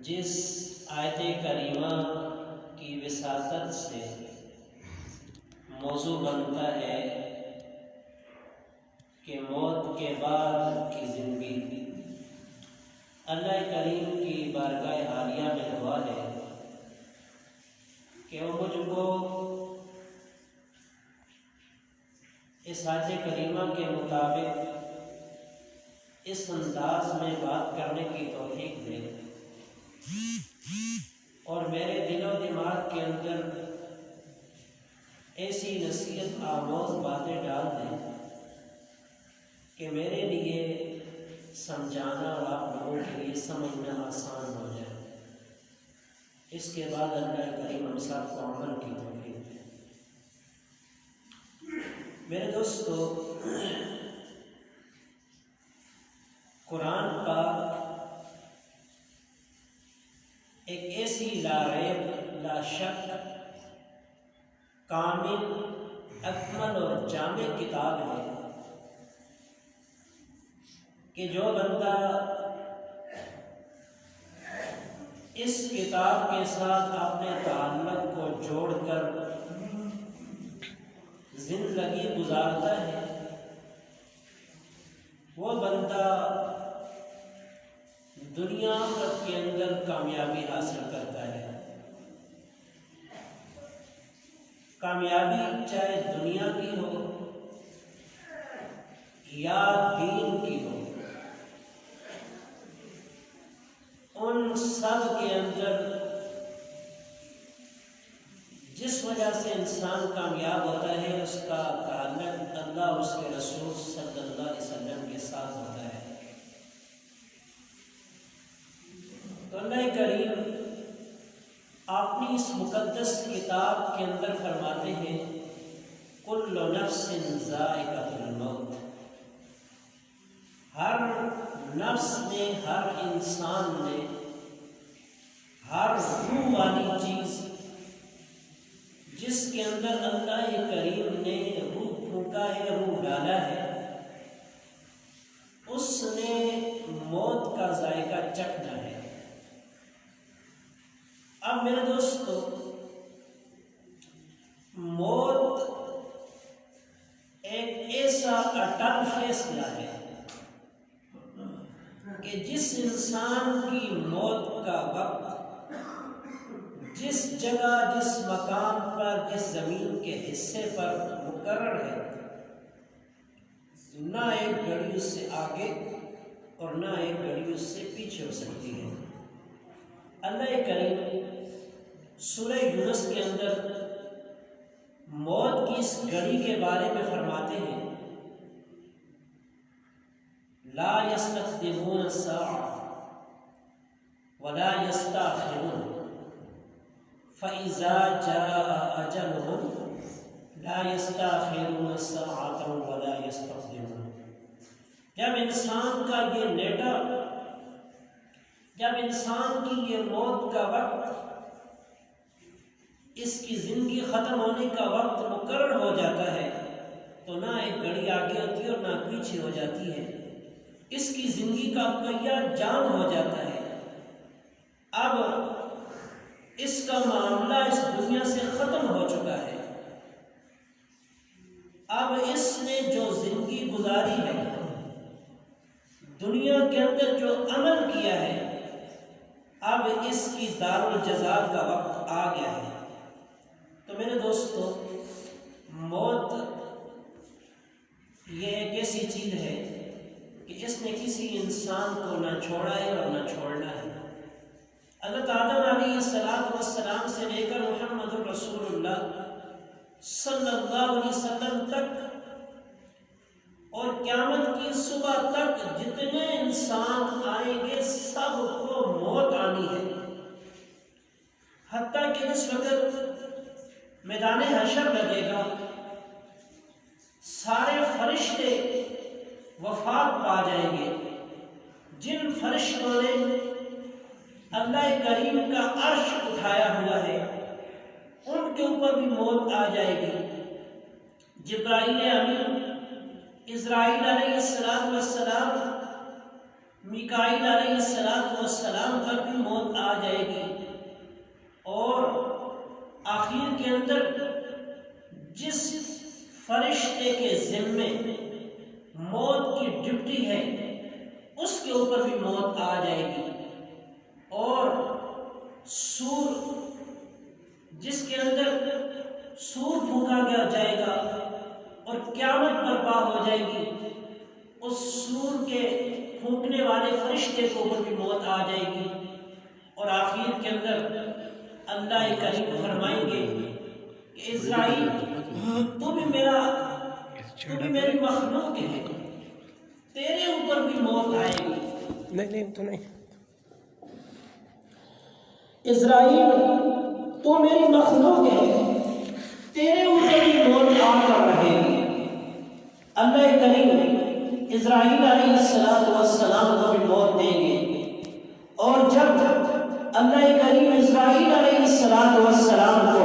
جس آیت کریمہ کی وساطت سے موضوع بنتا ہے کہ موت کے بعد کی زندگی، اللہ کریم کی بارگاہ عالیہ میں دعا ہے کہ وہ مجھ کو اس آیت کریمہ کے مطابق اس انداز میں بات کرنے کی توفیق دے اور میرے دل و دماغ کے اندر ایسی نصیحت آموز باتیں ڈال دیں کہ میرے لیے سمجھانا اور آپ لوگوں کے لیے سمجھنا آسان ہو جائے۔ اس کے بعد اللہ کریم ہم سب کو عمل کی توفیق دے۔ میرے دوستو، قرآن پاک ایک ایسی لا ریب لا شک کامل اکمل اور جامع کتاب ہے کہ جو بندہ اس کتاب کے ساتھ اپنے تعلق کو جوڑ کر زندگی گزارتا ہے، وہ بندہ دنیا کے اندر کامیابی حاصل کرتا ہے۔ کامیابی چاہے دنیا کی ہو یا دین کی ہو، ان سب کے اندر جس وجہ سے انسان کامیاب ہوتا ہے اس کا تعلق اللہ اور اس کے رسول صلی اللہ علیہ وسلم کے ساتھ ہوتا ہے۔ تو اللہ کریم اپنی اس مقدس کتاب کے اندر فرماتے ہیں کل نفس ذائقۃ الموت، ہر نفس نے، ہر انسان نے، ہر روح والی چیز جس کے اندر اللہ کریم نے روح پھونکا ہے، روح ڈالا ہے، اس نے موت کا ذائقہ چکھنا ہے۔ اب میرے دوستو، موت ایک ایسا اٹل فیصلہ ہے کہ جس انسان کی موت کا وقت جس جگہ، جس مقام پر، جس زمین کے حصے پر مقرر ہے، نہ ایک گھڑی اس سے آگے اور نہ ایک گھڑی اس سے پیچھے ہو سکتی ہے۔ اللہ کریم سورہ یونس کے اندر موت کی اس گھڑی کے بارے میں فرماتے ہیں لا يستقدمون الساعة ولا يستأخرون فَإِذَا جَاءَ أَجَلُهُمْ لَا يَسْتَأْخِرُونَ سَاعَةً وَلَا يَسْتَقْدِمُونَ۔ جب انسان کا یہ نیٹا، جب انسان کی یہ موت کا وقت، اس کی زندگی ختم ہونے کا وقت مقرر ہو جاتا ہے تو نہ ایک گھڑی آگے ہوتی ہے اور نہ پیچھے ہو جاتی ہے، اس کی زندگی کا پہیہ جام ہو جاتا ہے۔ اب اس کا معاملہ اس دنیا سے ختم ہو چکا ہے۔ اب اس نے جو زندگی گزاری ہے، دنیا کے اندر جو عمل کیا ہے، اب اس کی دار الجزاء کا وقت آ گیا ہے۔ تو میرے دوستو، موت یہ ایک ایسی چیز ہے کہ اس نے کسی انسان کو نہ چھوڑا ہے اور نہ چھوڑنا ہے۔ حضرت آدم علیہ السلام سے لے کر محمد رسول اللہ صلی اللہ علیہ وسلم تک اور قیامت کی صبح تک جتنے انسان آئیں گے سب کو موت آنی ہے، حتیٰ کہ جس وقت میدان حشر لگے گا سارے فرشتے وفات پا جائیں گے۔ جن فرشتوں نے اللہ کریم کا عرش اٹھایا ہوا ہے ان کے اوپر بھی موت آ جائے گی۔ جبرائیل امین، اسرائیل علیہ السلام، میکائیل علیہ السلام پر بھی موت آ فرشتے کے ذمے موت کی ڈیوٹی ہے، اس کے اوپر بھی موت آ جائے گی، اور سور جس کے اندر سور پھونکا گیا جائے گا اور قیامت برپا ہو جائے گی، اس سور کے پھونکنے والے فرشتے کے اوپر بھی موت آ جائے گی، اور آخر کے اندر اللہ کریم فرمائیں گے کہ اسرائیل تو بھی میری مخلوق ہے، تیرے اوپر بھی موت آئے گی۔ نہیں تو نہیں، اسرائیل تو میری مخلوق ہے، تیرے اوپر بھی موت آ کر رہے گی۔ اللہ کریم اسرائیل علیہ السلام کو بھی موت دیں گے، اور جب اللہ کریم اسرائیل علیہ السلام کو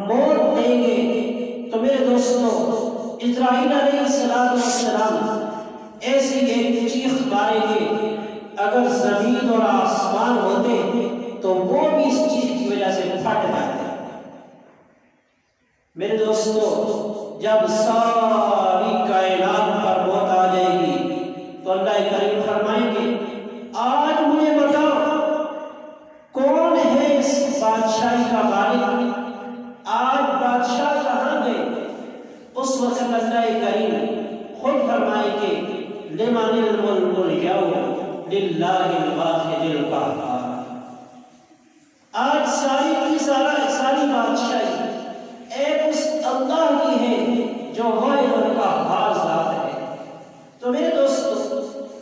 موت دیں گے تو میرے دوستو اسرائیل علیہ السلام ایسی ایک چیخ ماریں گے، اگر زمین اور آسمان ہوتے تو وہ بھی اس چیز کی وجہ سے پھٹ جاتے۔ میرے دوستو جب ساری کائنات پر موت آ جائے گی تو اللہ کریم فرمائیں گے آج مجھے بتاؤ کون ہے اس بادشاہی کا مالک، آج بادشاہ کہاں گئے؟ اس وقت اللہ کریم خود فرمائیں گے لمن الملک اليوم للہ الواحد القہار، آج ساری بادشاہی ایک اس اللہ کی ہے جو واحد القہار ذات ہے۔ تو میرے دوستو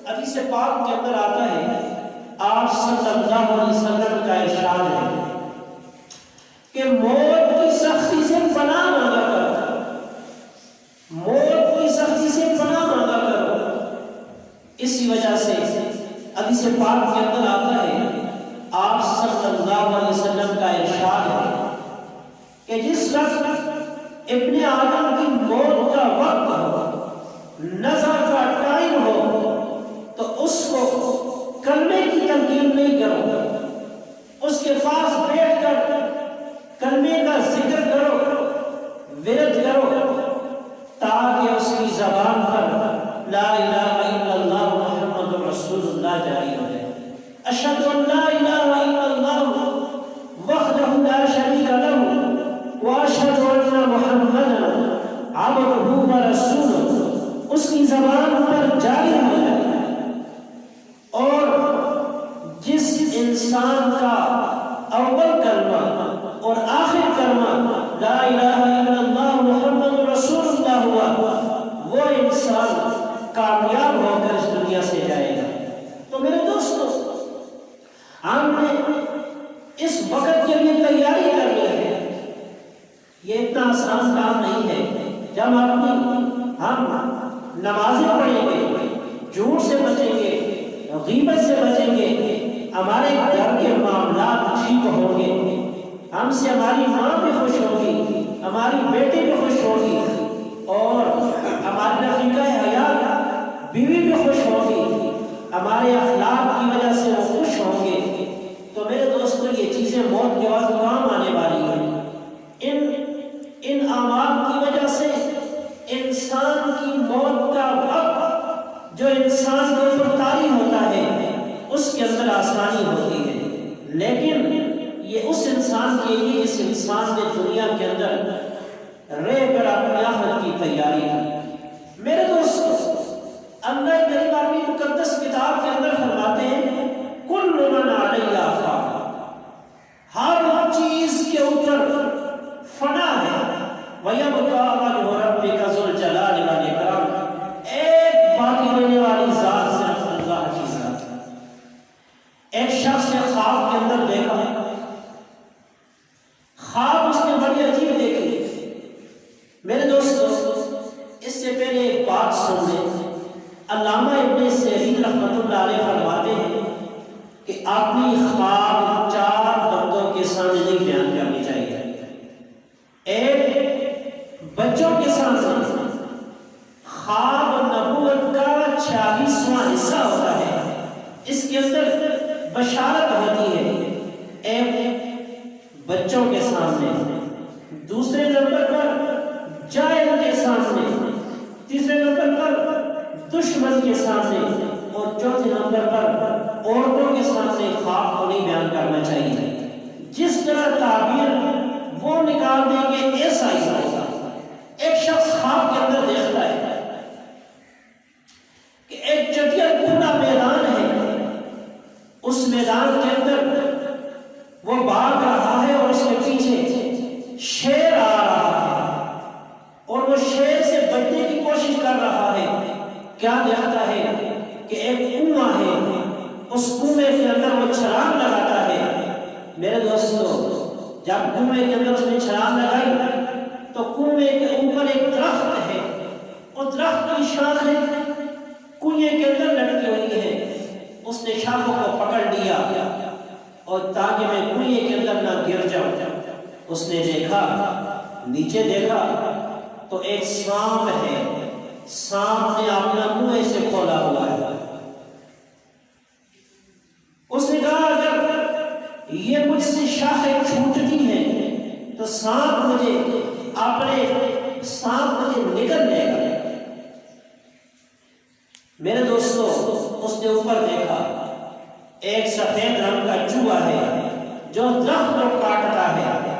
حدیث پاک کے اندر آتا ہے، آپ صلی اللہ علیہ وسلم کا ارشاد ہے کہ موت کی سختی سے پناہ مانگا کرو، موت کی سختی سے پناہ مانگا کرو۔ اسی وجہ سے حدیث پاک کے اندر آتا ہے، آپ صلی اللہ علیہ وسلم کا ارشاد ہے کہ جس وقت ابن آدم کی موت کا وقت ہو، نزع کا ٹائم ہو، تو اس کو کلمے کی تلقین نہیں کرو، اس کے پاس بیٹھ کر کلمے کا ذکر کرو، ورد کرو، تاکہ اس کی زبان پر لا الہ الا اللہ محمد رسول اللہ جاری ہو جائے۔ اشہد ان لا الہ الا اللہ وحدہ لا شریک لہ واشہد ان محمدا عبدہ ورسولہ اس کی زبان پر جاری ہو جائے۔ اور جس انسان کا اول کلمہ اور آخر کلمہ لا الہ الا اللہ محمد رسول اللہ ہوا، وہ انسان کامیاب ہو کر اس دنیا سے جائے گا۔ تو میرے دوستو ہم نے اس وقت کے لیے تیاری کرنی ہے، یہ اتنا آسان کام نہیں ہے۔ جب ہم نمازیں پڑھیں گے، جھوٹ سے بچیں گے، غیبت سے بچیں گے، ہمارے گھر کے معاملات ٹھیک ہوں گے، ہم سے ہماری ماں بھی خوش ہوگی، ہماری بیٹی بھی خوش ہوگی، اور ہماری رفیقہ حیات بیوی بھی خوش ہوگی، ہمارے اخلاق کی وجہ سے وہ خوش ہوں گے۔ تو میرے دوستو یہ چیزیں موت کے بعد کام آنے والی ہیں۔ ان اعمال کی وجہ سے انسان کی موت کا وقت جو انسان کے اوپر طاری ہوتا ہے اس کے اندر آسانی ہوتی ہے، لیکن یہ اس انسان کے لیے جس انسان نے دنیا کے اندر رہ کر اپنی آخرت کی تیاری کی۔ میرے دوستو اللہ کریم اپنی مقدس کتاب کے اندر فرماتے ہیں کل من علیہا فان، ہر چیز کے اوپر فنا ہے، وَيَبْقَى وَجْهُ رَبِّكَ ذُو الْجَلَالِ وَالْإِكْرَامِ، ایک باقی رہنے والی ذات صرف اللہ کی ذات ہے۔ ایک شخص نے خواب کے اندر دیکھا، خواب اس نے بڑی عجیب دیکھی۔ میرے دوستو اس سے پہلے ایک بات سن لیں، علامہ ابن سیرین رحمۃ اللہ علیہ فرماتے ہیں کہ اپنی خواب 4 بندوں کے سامنے نہیں بیان کرنی چاہیے۔ ایک بچوں کے سامنے، خواب نبوت کا 46واں حصہ ہوتا ہے، اس کے اندر بشارت ہوتی ہے۔ ایک بچوں کے سامنے، دوسرے نمبر پر جائل کے سامنے، تیسرے نمبر پر دشمن کے سامنے، اور چوتھے نمبر پر عورتوں کے سامنے خواب کو نہیں بیان کرنا چاہیے۔ جس طرح تعبیر وہ نکال دیں گے ایسا ہی ہوگا۔ ایک شخص خواب کے اندر دیکھتا ہے کہ ایک چٹیا کھلا میدان ہے، اس میدان کے اندر وہ بھاگ رہا ہے اور اس کے پیچھے شیر آ رہا ہے اور وہ شیر سے بچنے کی کوشش کر رہا ہے۔ کیا دیکھتا ہے کہ ایک کنواں ہے، اس کنویں کے اندر وہ چھلانگ لگاتا ہے۔ میرے دوستو، جب کنویں کے اندر اس نے چھلانگ لگائی تو کنویں کے اوپر ایک درخت ہے، اور درخت کی شاخیں کنویں کے اندر لٹکی ہوئی ہے۔ اس نے شاخوں کو پکڑ لیا اور تاکہ میں کنویں کے اندر نہ گر جاؤں۔ اس نے دیکھا، نیچے دیکھا تو ایک سانپ ہے، سانپ نے اپنا منہ سے کھولا ہوا ہے۔ اس نے کہا اگر یہ مجھ سے شاخیں چھوٹتی ہیں تو سانپ مجھے نگل لے گا۔ میرے دوستو، اس نے اوپر دیکھا، ایک سفید رنگ کا چوہا ہے جو درخت کو کاٹتا ہے۔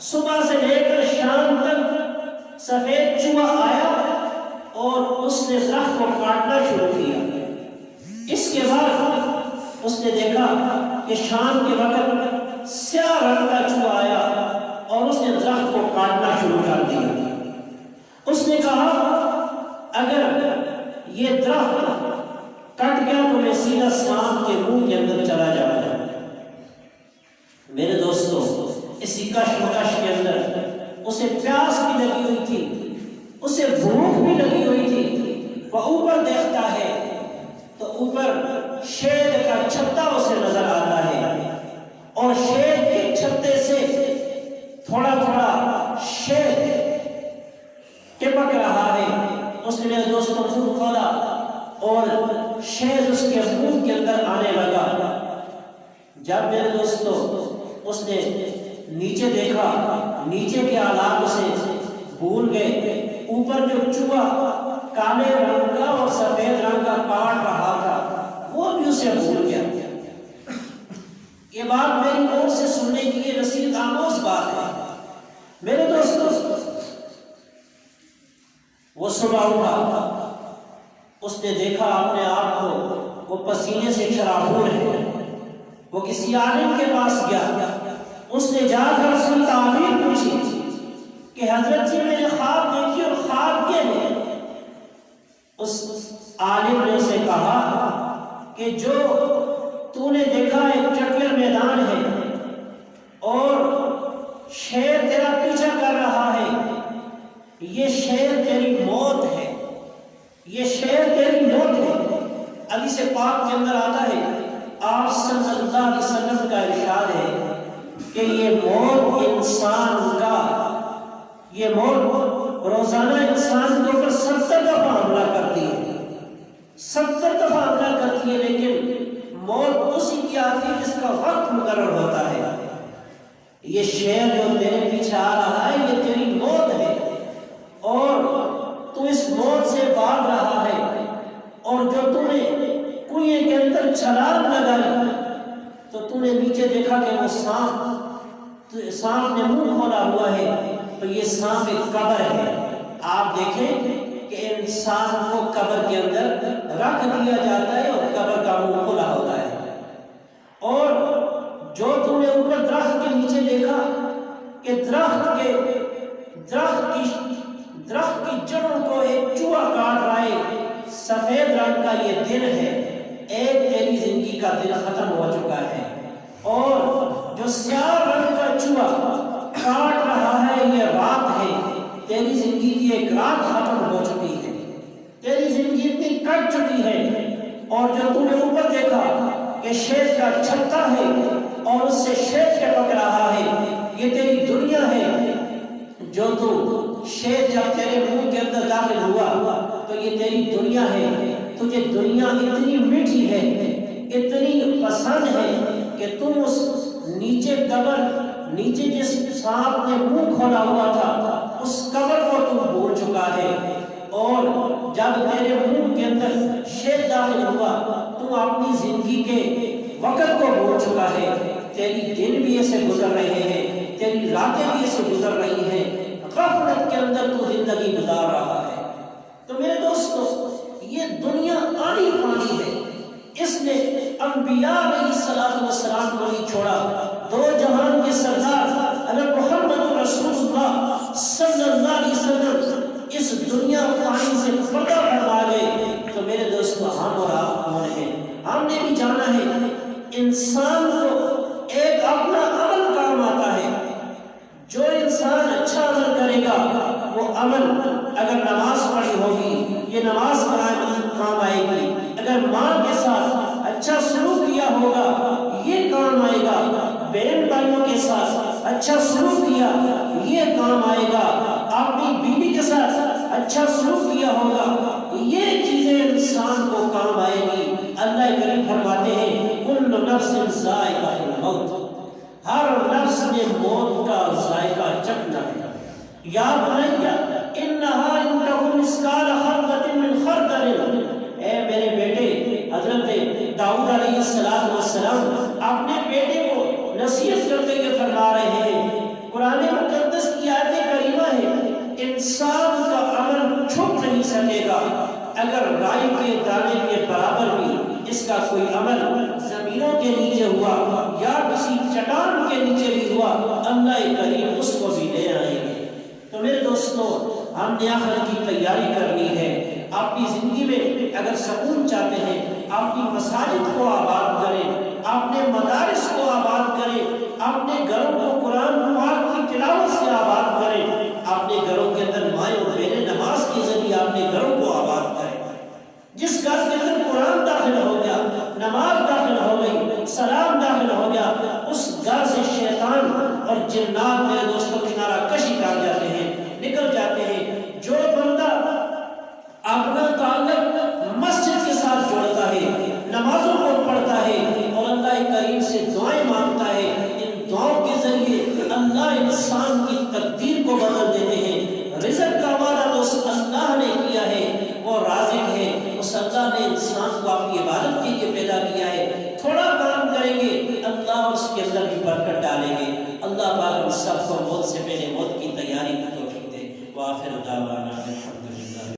صبح سے لے کر شام تک سفید چوہا آیا اور اس نے درخت کو کاٹنا شروع کیا۔ اس کے بعد اس نے دیکھا کہ شام کے وقت سیاہ رنگ کا چوہا آیا اور اس نے درخت کو کاٹنا شروع کر دیا۔ اس نے کہا اگر یہ درخت کٹ گیا تو میں سیدھا سانپ کے منہ کے اندر چلا جاؤں گا۔ میرے دوستو، اسی کشمکش کے اندر اسے پیاس بھی لگی ہوئی تھی، اسے بھوک بھی لگی ہوئی تھی۔ وہ اوپر دیکھتا ہے تو اوپر شیر کا چھتا اسے نظر آتا ہے، اور شیر کے چھتے سے تھوڑا تھوڑا شیر ٹپک رہا ہے۔ اس نے میرے دوستوں منہ کھولا اور شیر اس کے منہ کے اندر آنے لگا۔ جب میرے دوستوں اس نے نیچے دیکھا، نیچے کے حالات اسے بھول گئے۔ اوپر جو چوہا کالے رنگ کا اور سفید رنگ کا کاٹ رہا تھا وہ بھی اسے بھول گیا۔ یہ بات میری اور سے سننے کی یہ نصیحت آموز بات ہے۔ میرے دوستوں، وہ صبح اٹھا، اس نے دیکھا اپنے آپ کو وہ پسینے سے شرابور ہے۔ وہ کسی عالم کے پاس گیا، اس نے جا کر اس کی تعبیر پوچھی کہ حضرت جی میں نے خواب دیکھی اور خواب یہ ہے۔ اس عالم نے اسے کہا کہ جو تو نے دیکھا ایک چٹیل میدان ہے اور شیر تیرا پیچھا کر رہا ہے، یہ شیر تیری موت ہے، یہ شیر تیری موت ہے۔ حدیث پاک کے اندر آتا ہے، آپ صلی اللہ علیہ وسلم کا ارشاد ہے کہ یہ موت انسان کا، یہ موت روزانہ انسان کے اوپر 70 دفعہ حملہ کرتی ہے، 70 دفعہ حملہ کرتی ہے، لیکن موت اسی کی آتی ہے جس کا وقت مقرر ہوتا ہے۔ یہ شیر جو تیرے پیچھے آ رہا ہے یہ تیری موت ہے، اور تو اس موت سے بھاگ رہا ہے۔ اور جو تو نے کنویں کے اندر چھلانگ لگائی تو تو نے نیچے دیکھا کہ وہ سانپ نے منہ کھولا ہوا ہے، تو یہ سانپ ایک قبر ہے۔ آپ دیکھیں کہ انسان کو قبر کے اندر رکھ دیا جاتا ہے اور قبر کا منہ کھولا ہوتا ہے۔ اور جو تم نے اوپر درخت کے نیچے دیکھا کہ درخت کی جڑوں کو ایک چوہا کاٹ رہا ہے، سفید رنگ کا یہ دن ہے، ایک تیری زندگی کا دن ختم ہو چکا ہے۔ اور جو سیاہ رنگ کا چوہا کاٹ رہا ہے یہ رات ہے، تیری زندگی کی ایک رات ختم ہو چکی ہے، تیری زندگی اتنی کٹ چکی ہے۔ اور جو تم نے اوپر دیکھا کہ شیر کا چھتا ہے اور اس سے شیر ٹپک رہا ہے، یہ تیری دنیا ہے۔ جو تو شیر جب تیرے منہ کے اندر داخل ہوا تو یہ تیری دنیا ہے، تجھے دنیا اتنی میٹھی ہے، اتنی پسند ہے کہ تم اس نیچے جس سانپ نے منہ کھولا ہوا تھا اس قبر کو تم چکا ہے، اور جب تیرے منہ کے اندر شیر داخل ہوا تو اپنی زندگی کے وقت کو بھول چکا ہے، تیری دن بھی ایسے گزر رہے ہیں، تیری راتیں بھی ایسے گزر رہی ہیں، غفلت کے اندر تو زندگی گزار رہا ہے۔ تو میرے دوستو، یہ دنیا آنی پانی ہے، اس نے انبیاء علیہ السلام کو نہیں چھوڑا۔ دو جہان کے سردار حضرت محمد رسول اللہ صلی اللہ علیہ وسلم اس دنیا پانی سے پردہ فرما گئے۔ تو میرے دوستو، ہم اور آپ کون ہیں؟ ہم نے بھی جانا ہے انسان کو ایک اپنا عمل کام آتا ہے۔ جو انسان اچھا عمل کرے گا وہ عمل، اگر نماز پڑھی ہوگی یہ نماز کام آئے گی، اگر ماں کے ساتھ اچھا سلوک کیا ہوگا یہ کام آئے گا، بہن بھائیوں کے ساتھ اچھا سلوک کیا یہ کام آئے گا، اپنی بیوی کے ساتھ اچھا سلوک کیا ہوگا، یہ چیزیں انسان کو کام آئے گی۔ اللہ کریم فرماتے ہیں کل نفس ذائقۃ الموت، ہر نفس نے موت کا ذائقہ چکھنا ہے۔ یا بنی انہا ان تکن مثقال حبۃ من خردل، اے میرے بیٹے، حضرت داؤد علیہ السلام اپنے بیٹے کو نصیحت کرتے ہوئے فرما رہے ہیں، قرآن مقدس کی آیت کریمہ ہے، انسان کا عمل چھپ نہیں سکے گا، اگر رائی کے دانے کے برابر بھی اس کا کوئی عمل زمینوں کے نیچے ہوا یا کسی چٹان کے نیچے بھی ہوا، اللہ کریم اس کو بھی لے آئیں گے۔ تو میرے دوستو، ہم نے آخرت کی تیاری کرنی ہے۔ اپنی زندگی میں اگر سکون چاہتے ہیں، اپنی مساجد کو آباد کریں، اپنے مدارس کو آباد کریں، اپنے گھروں کو قرآن پاک کی تلاوت سے آباد کریں، اپنے گھروں کے اندر مائیں اور بہنیں نماز کے ذریعے اپنے گھروں کو آباد کریں۔ جس گھر کے اندر قرآن داخل ہو گیا، نماز داخل ہو گئی، سلام داخل ہو گیا، اس گھر سے شیطان اور جنات میرے دوستوں کنارہ کشی کر جاتے ہیں، نکل جاتے ہیں۔ جو بندہ اپنا تعلق مسجد کے ساتھ جوڑتا ہے، نمازوں کو پڑھتا ہے اور اللہ کریم سے دعائیں مانگتا ہے، ان دعاؤں کے ذریعے اللہ انسان کی تقدیر کو بدل دیتے ہیں۔ رزق کا وعدہ تو اللہ نے کیا ہے، وہ رازق ہے، اس اللہ نے انسان کو اپنی عبادت کے لیے پیدا کیا ہے۔ تھوڑا کام کریں گے اللہ اس کے اندر بھی برکت ڈالیں گے۔ اللہ پاک ہم سب کو موت سے پہلے موت کی تیاری کی توفیق دے۔ وآخر دعوانا